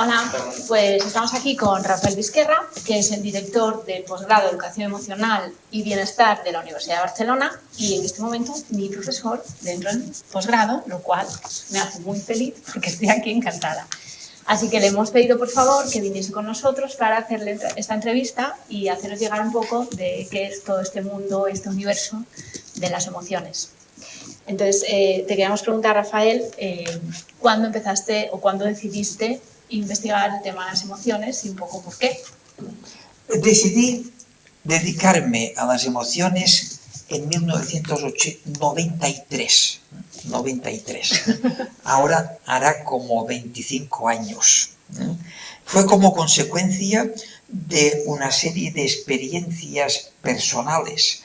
Hola, pues estamos aquí con Rafael Vizquerra, que es el director del posgrado de Educación Emocional y Bienestar de la Universidad de Barcelona y en este momento mi profesor dentro del posgrado, lo cual me hace muy feliz porque estoy aquí encantada. Así que le hemos pedido, por favor, que viniese con nosotros para hacerle esta entrevista y haceros llegar un poco de qué es todo este mundo, este universo de las emociones. Entonces, te queríamos preguntar, Rafael, ¿cuándo empezaste o cuándo decidiste investigar el tema de las emociones y un poco por qué? Decidí dedicarme a las emociones en 1993. Ahora hará como 25 años. Fue como consecuencia de una serie de experiencias personales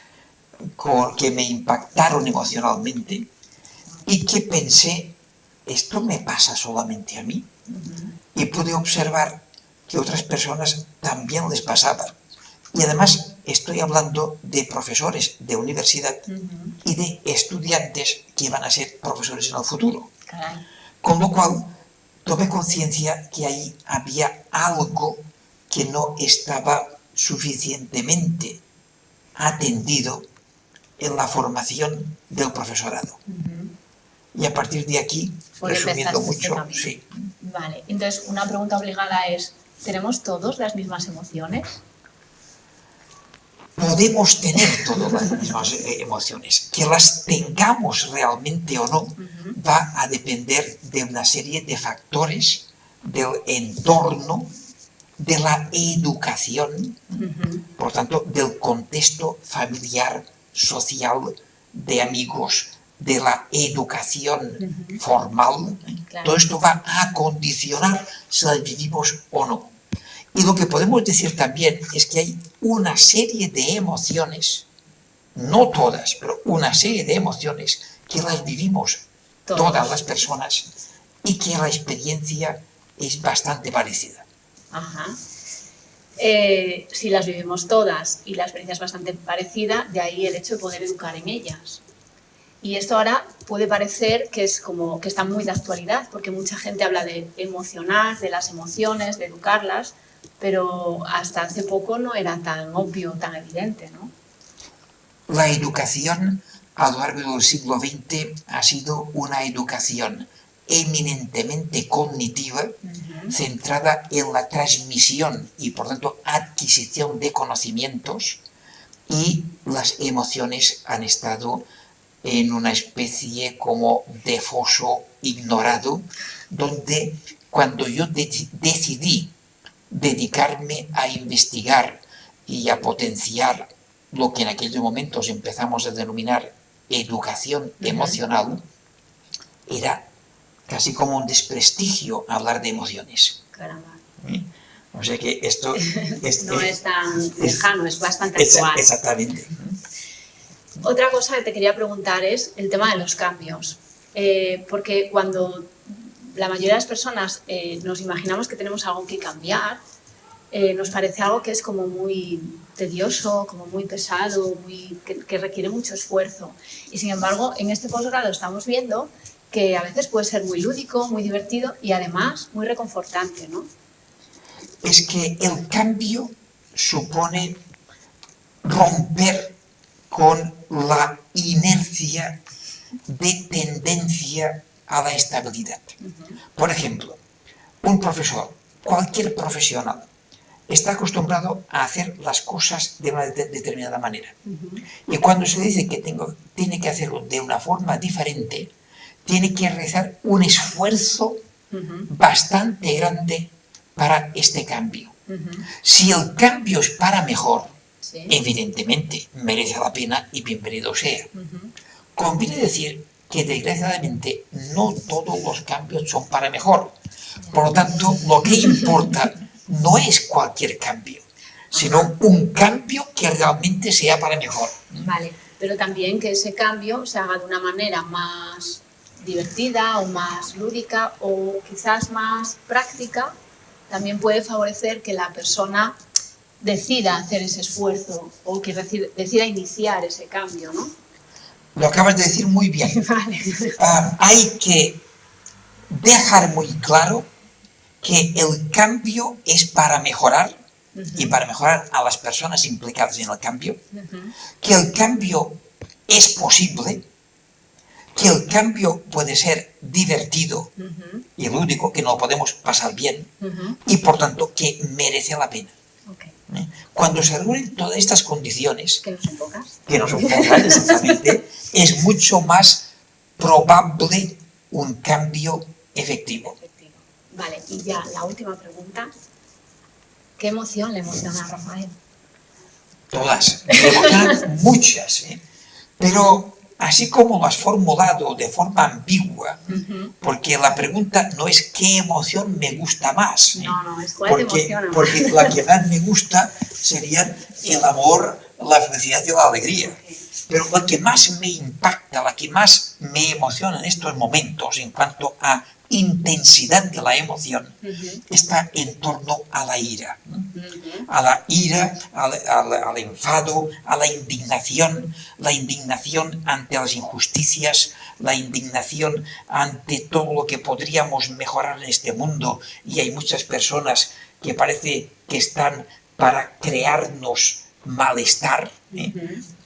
que me impactaron emocionalmente y que pensé, ¿esto me pasa solamente a mí? Y pude observar que otras personas también les pasaba. Y además estoy hablando de profesores de universidad y de estudiantes que van a ser profesores en el futuro. Con lo cual tomé conciencia que ahí había algo que no estaba suficientemente atendido en la formación del profesorado. Y a partir de aquí, resumiendo mucho, sí. Vale, entonces una pregunta obligada es, ¿tenemos todos las mismas emociones? Podemos tener todas las mismas emociones. Que las tengamos realmente o no va a depender de una serie de factores del entorno, de la educación, por tanto, del contexto familiar, social, de amigos, de la educación formal. Claro. Todo esto va a condicionar si las vivimos o no. Y lo que podemos decir también es que hay una serie de emociones, no todas, pero una serie de emociones que las vivimos todas las personas y que la experiencia es bastante parecida. Ajá. Si las vivimos todas y la experiencia es bastante parecida, de ahí el hecho de poder educar en ellas. Y esto ahora puede parecer que es como que está muy de actualidad, porque mucha gente habla de emocionar, de las emociones, de educarlas, pero hasta hace poco no era tan obvio, tan evidente, ¿no? La educación a lo largo del siglo XX ha sido una educación eminentemente cognitiva, centrada en la transmisión y, por tanto, adquisición de conocimientos, y las emociones han estado en una especie como de foso ignorado, donde cuando yo decidí dedicarme a investigar y a potenciar lo que en aquellos momentos empezamos a denominar educación emocional, era casi como un desprestigio hablar de emociones. Caramba. O sea que esto no es tan lejano, es bastante actual. Exactamente. Otra cosa que te quería preguntar es el tema de los cambios. Porque cuando la mayoría de las personas nos imaginamos que tenemos algo que cambiar, nos parece algo que es como muy tedioso, como muy pesado, que requiere mucho esfuerzo. Y sin embargo, en este posgrado estamos viendo que a veces puede ser muy lúdico, muy divertido y además muy reconfortante, ¿no? Es que el cambio supone romper con la inercia de tendencia a la estabilidad. Por ejemplo, un profesor, cualquier profesional, está acostumbrado a hacer las cosas de una determinada manera. Y cuando se dice que tiene que hacerlo de una forma diferente, tiene que realizar un esfuerzo bastante grande para este cambio. Si el cambio es para mejor, evidentemente merece la pena y bienvenido sea. Conviene decir que desgraciadamente no todos los cambios son para mejor. Por lo tanto, lo que importa no es cualquier cambio, sino un cambio que realmente sea para mejor. Vale, pero también que ese cambio se haga de una manera más divertida o más lúdica o quizás más práctica, también puede favorecer que la persona decida hacer ese esfuerzo o que decida iniciar ese cambio, ¿no? Lo acabas de decir muy bien. Vale. Hay que dejar muy claro que el cambio es para mejorar y para mejorar a las personas implicadas en el cambio, que el cambio es posible, que el cambio puede ser divertido y lo único que no lo podemos pasar bien y por tanto que merece la pena. Cuando se reúnen todas estas condiciones, que no son pocas, exactamente, es mucho más probable un cambio efectivo. Vale, y ya la última pregunta. ¿Qué emoción le emociona a Rafael? Todas, me emocionan muchas, pero así como lo has formulado de forma ambigua, porque la pregunta no es qué emoción me gusta más, no, es cuál te emociona más. Porque la que más me gusta serían el amor, la felicidad y la alegría. Pero la que más me impacta, la que más me emociona en estos momentos en cuanto a intensidad de la emoción, está en torno a la ira. A la ira, al enfado, a la indignación ante las injusticias, la indignación ante todo lo que podríamos mejorar en este mundo. Y hay muchas personas que parece que están para crearnos malestar.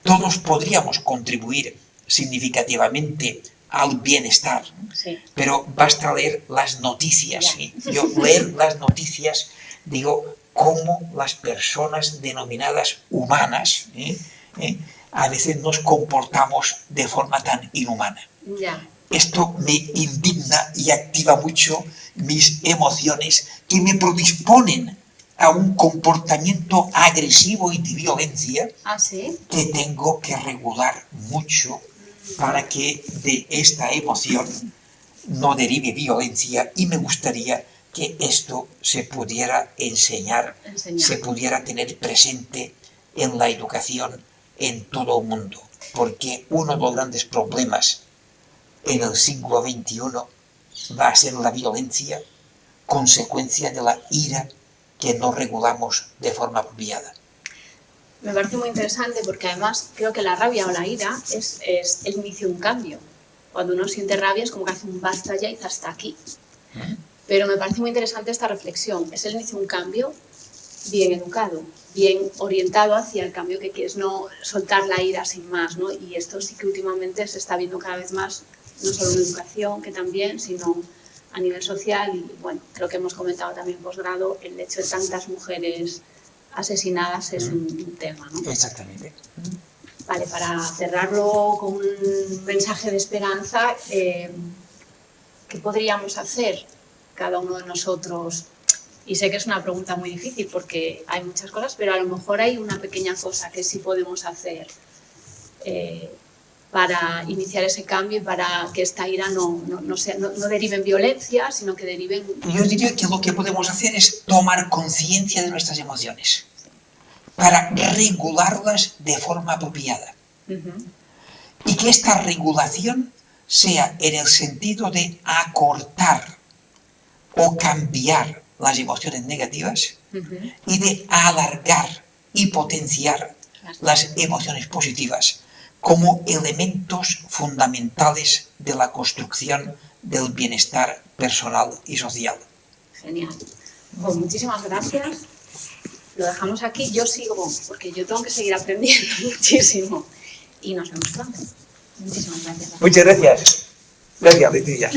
Todos podríamos contribuir significativamente al bienestar, pero basta leer las noticias. Yo leer las noticias digo cómo las personas denominadas humanas a veces nos comportamos de forma tan inhumana. Esto me indigna y activa mucho mis emociones que me predisponen a un comportamiento agresivo y de violencia que tengo que regular mucho para que de esta emoción no derive violencia, y me gustaría que esto se pudiera enseñar, se pudiera tener presente en la educación en todo el mundo, porque uno de los grandes problemas en el siglo XXI va a ser la violencia, consecuencia de la ira que no regulamos de forma apropiada. Me parece muy interesante porque además creo que la rabia o la ira es el inicio de un cambio. Cuando uno siente rabia es como que hace un basta ya y hasta aquí. Pero me parece muy interesante esta reflexión. Es el inicio de un cambio bien educado, bien orientado hacia el cambio que quieres, no soltar la ira sin más, ¿no? Y esto sí que últimamente se está viendo cada vez más, no solo en educación, que también, sino a nivel social. Y bueno, creo que hemos comentado también en posgrado, el hecho de tantas mujeres asesinadas es un tema, ¿no? Exactamente. Vale, para cerrarlo con un mensaje de esperanza, ¿qué podríamos hacer cada uno de nosotros? Y sé que es una pregunta muy difícil porque hay muchas cosas, pero a lo mejor hay una pequeña cosa que sí podemos hacer para iniciar ese cambio y para que esta ira no derive en violencia, sino que derive en... Yo diría que lo que podemos hacer es tomar conciencia de nuestras emociones para regularlas de forma apropiada. Y que esta regulación sea en el sentido de acortar o cambiar las emociones negativas y de alargar y potenciar las emociones positivas como elementos fundamentales de la construcción del bienestar personal y social. Genial. Pues muchísimas gracias. Lo dejamos aquí. Yo sigo, porque yo tengo que seguir aprendiendo muchísimo. Y nos vemos pronto. Muchísimas gracias. Muchas gracias. Gracias, Leticia.